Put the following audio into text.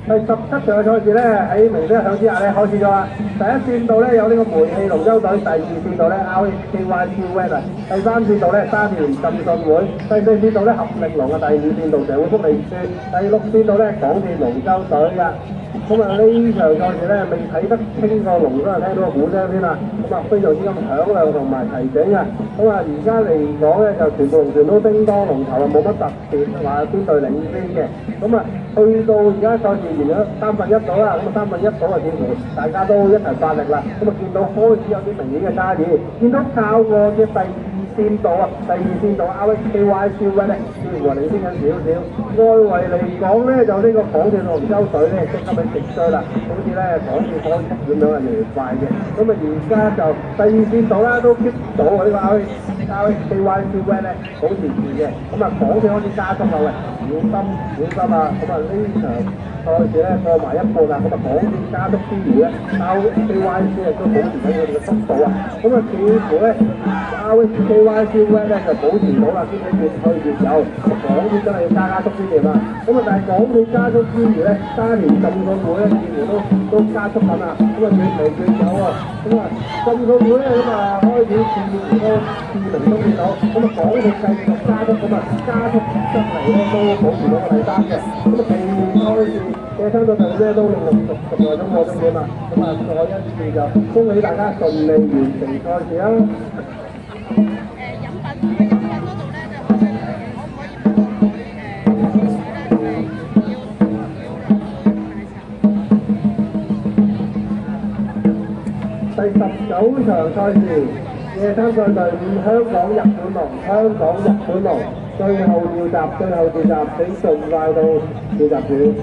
第17場嘅賽事咧，喺明星響之下咧開始咗啦。第一戰度咧有呢個煤氣龍舟隊，第二戰度咧 RHKYC Red 啊，第三戰度咧沙田浸信會，第四戰度咧合力龍啊，第五戰度社會福利處，第六戰度咧港鐵龍舟隊啊。咁啊呢場賽事咧未睇得清個龍舟，聽到個鼓聲先啦。咁啊非常之咁響亮同埋齊整啊！咁啊而家嚟講咧就全部龍船都叮當龍頭啊，冇乜特別話邊隊領先嘅。咁啊去到而家賽事完咗1/3到啦，咁啊1/3到啊似乎大家都一齊發力啦。咁啊見到開始有啲明顯嘅差異，見到靠過嘅第二線道啊，第二線道 RHKYC Red 咧，似乎領先緊少少。外圍嚟講咧，就呢個港鐵龍舟隊咧即刻俾直追啦，好似咧港鐵開速咁樣係越嚟越快嘅。咁啊而家就第二線道啦，都 keep 到呢個 RHKYC Red 咧保持住嘅。咁啊港鐵開始加速啦，喂，小心啊！咁啊呢場賽事咧過埋一半啦，咁啊港鐵加速之餘咧 RHKYC 亦都保持緊佢哋嘅速度啊。咁啊似乎咧 RHKYC Red 咧就保持到啦，兼且越去越有。咁啊港鐵真係要加速先掂啦。咁啊但係港鐵加速之餘咧，沙田浸信會咧似乎都加速緊啊。咁啊越嚟越有啊。咁啊浸信會咧咁啊開始似乎都市民都見到。咁啊港鐵繼續加速，咁啊加速出嚟咧都保持到個第三嘅。咁啊其餘賽事嘅相對上咧都陸陸續續來咗個鐘點啦。咁啊再一次就恭喜大家順利完成賽事啦！第19場賽事，夜餐賽隊伍香港日本龍，最後召集，請盡快到召集處。